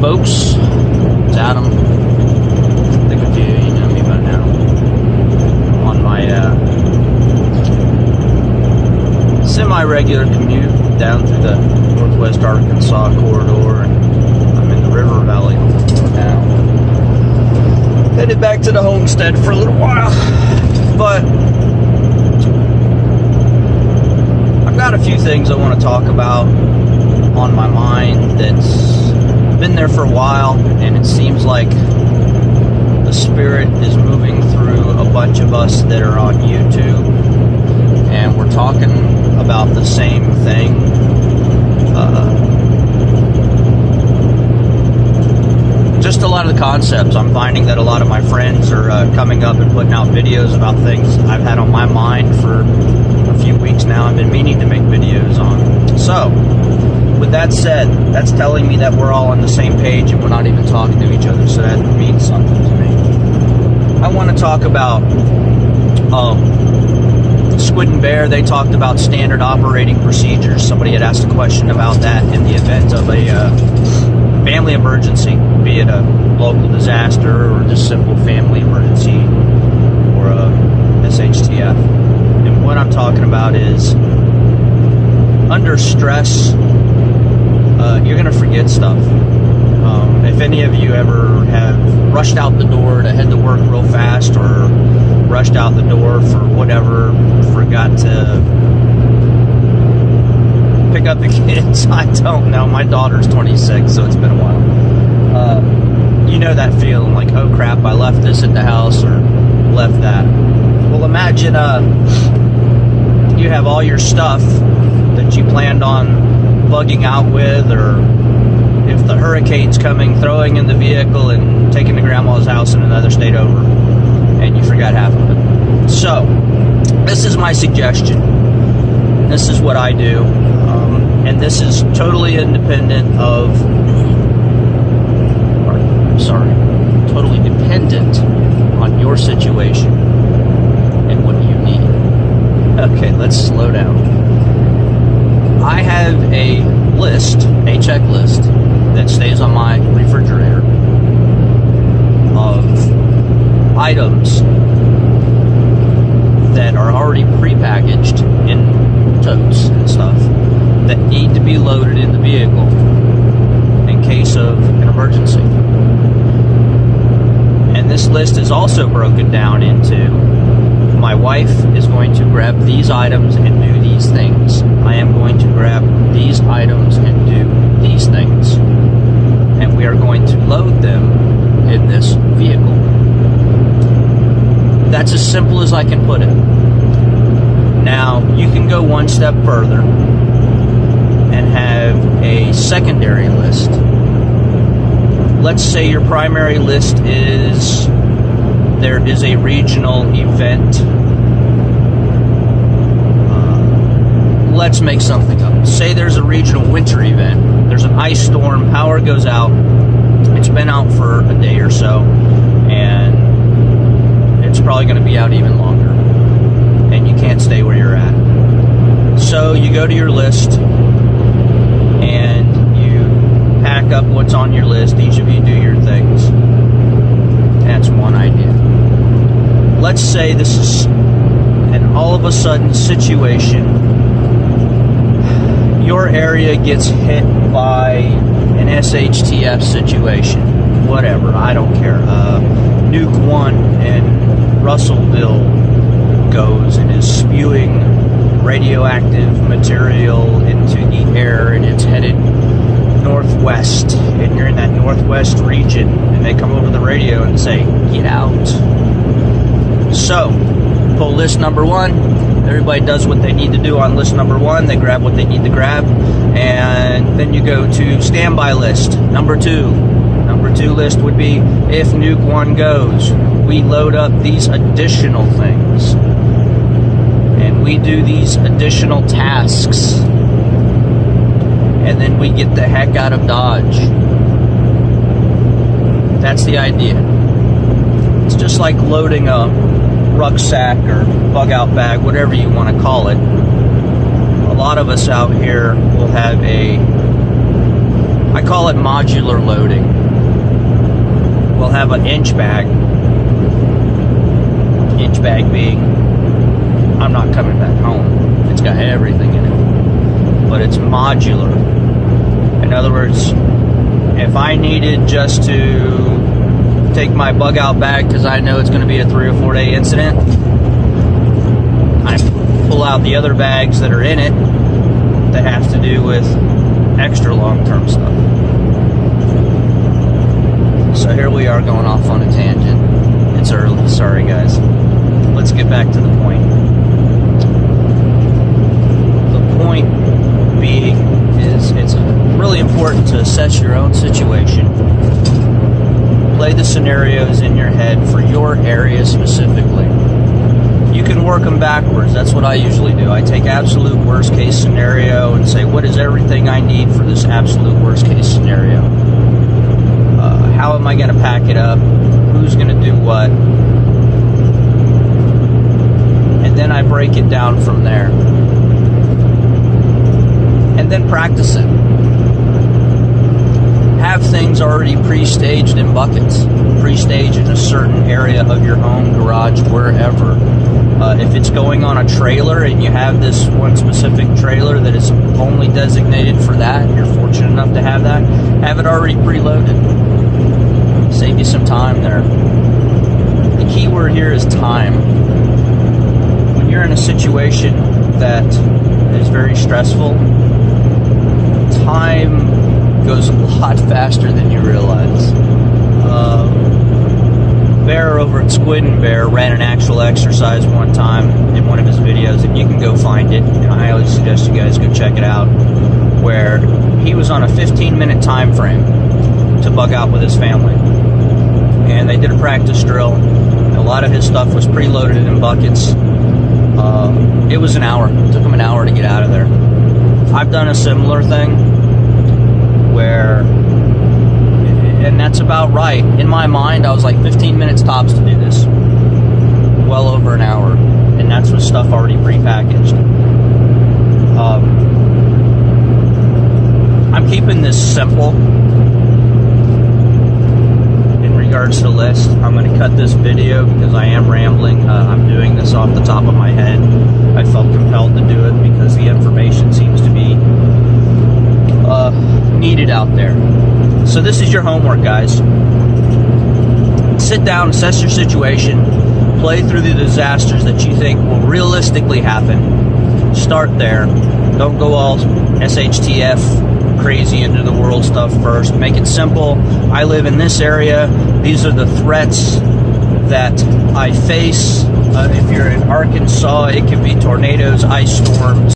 folks? It's Adam. I think a few of you know me by now. I'm on my semi-regular commute down through the northwest Arkansas corridor, and I'm in the River Valley now. Headed back to the homestead for a little while, but I've got a few things I want to talk about on my mind that's been there for a while, and it seems like the Spirit is moving through a bunch of us that are on YouTube, and we're talking about the same thing. Just a lot of the concepts. I'm finding that a lot of my friends are coming up and putting out videos about things I've had on my mind for a few weeks now. I've been meaning to make videos on. So, with that said, that's telling me that we're all on the same page and we're not even talking to each other, so that means something to me. I want to talk about Squid and Bear. They talked about standard operating procedures. Somebody had asked a question about that in the event of a family emergency, be it a local disaster or just simple family emergency or a SHTF. And what I'm talking about is under stress, you're going to forget stuff. If any of you ever have rushed out the door to head to work real fast, or rushed out the door for whatever, forgot to pick up the kids, I don't know. My daughter's 26, so it's been a while. You know that feeling like, oh crap, I left this at the house or left that. Well, imagine you have all your stuff that you planned on bugging out with, or if the hurricane's coming, throwing in the vehicle and taking to grandma's house in another state over, and you forgot half of it. So, this is my suggestion. This is what I do, and this is totally independent of, totally dependent on your situation and what you need. Okay, let's slow down. I have a list, a checklist, that stays on my refrigerator of items that are already prepackaged in totes and stuff that need to be loaded in the vehicle in case of an emergency. And this list is also broken down into, my wife is going to grab these items and do these things. I am going to grab these items and do these things. And we are going to load them in this vehicle. That's as simple as I can put it. Now, you can go one step further and have a secondary list. Let's say your primary list is, there is a regional event. Let's make something up. Say there's a regional winter event. There's an ice storm, power goes out. It's been out for a day or so, and it's probably going to be out even longer. And you can't stay where you're at. So you go to your list, and you pack up what's on your list. Each of you do your things. That's one idea. Let's say this is an all of a sudden situation. Your area gets hit by an SHTF situation. Whatever, I don't care. Nuke 1 in Russellville goes and is spewing radioactive material into the air, and it's headed northwest, and you're in that northwest region, and they come over the radio and say, get out. So, pull list number 1. Everybody does what they need to do on list number 1. They grab what they need to grab, and then you go to standby list number 2. Number 2 list would be, if nuke 1 goes, we load up these additional things, and we do these additional tasks, and then we get the heck out of Dodge. That's the idea. It's just like loading a rucksack or bug-out bag, whatever you want to call it. A lot of us out here will have a, I call it modular loading. We'll have an inch bag. Inch bag being, I'm not coming back home. It's got everything in it. But it's modular. In other words, if I needed just to take my bug out bag because I know it's going to be a 3 or 4 day incident, I pull out the other bags that are in it that have to do with extra long-term stuff. So here we are going off on a tangent. It's early, sorry guys. Let's get back to the point. The point being is it's really important to assess your own situation. Play the scenarios in your head for your area specifically. You can work them backwards. That's what I usually do. I take absolute worst case scenario and say, what is everything I need for this absolute worst case scenario? How am I going to pack it up? Who's going to do what? And then I break it down from there. And then practice it. Have things already pre-staged in buckets. Pre-staged in a certain area of your home, garage, wherever. If it's going on a trailer and you have this one specific trailer that is only designated for that, you're fortunate enough to have that, have it already preloaded. Save you some time there. The key word here is time. When you're in a situation that is very stressful, time goes a lot faster than you realize. Bear over at Squid and Bear ran an actual exercise one time in one of his videos, and you can go find it, and I highly suggest you guys go check it out, where he was on a 15-minute time frame to bug out with his family. And they did a practice drill. A lot of his stuff was preloaded in buckets. It was an hour. It took him an hour to get out of there. I've done a similar thing where, and that's about right. In my mind, I was like 15 minutes tops to do this. Well over an hour. And that's with stuff already prepackaged. I'm keeping this simple in regards to the list. I'm going to cut this video because I am rambling. I'm doing this off the top of my head. I felt compelled to do it because the information seems to be needed out there. So this is your homework, guys. Sit down, assess your situation, play through the disasters that you think will realistically happen. Start there. Don't go all SHTF crazy into the world stuff first. Make it simple. I live in this area. These are the threats that I face. If you're in Arkansas, it could be tornadoes, ice storms,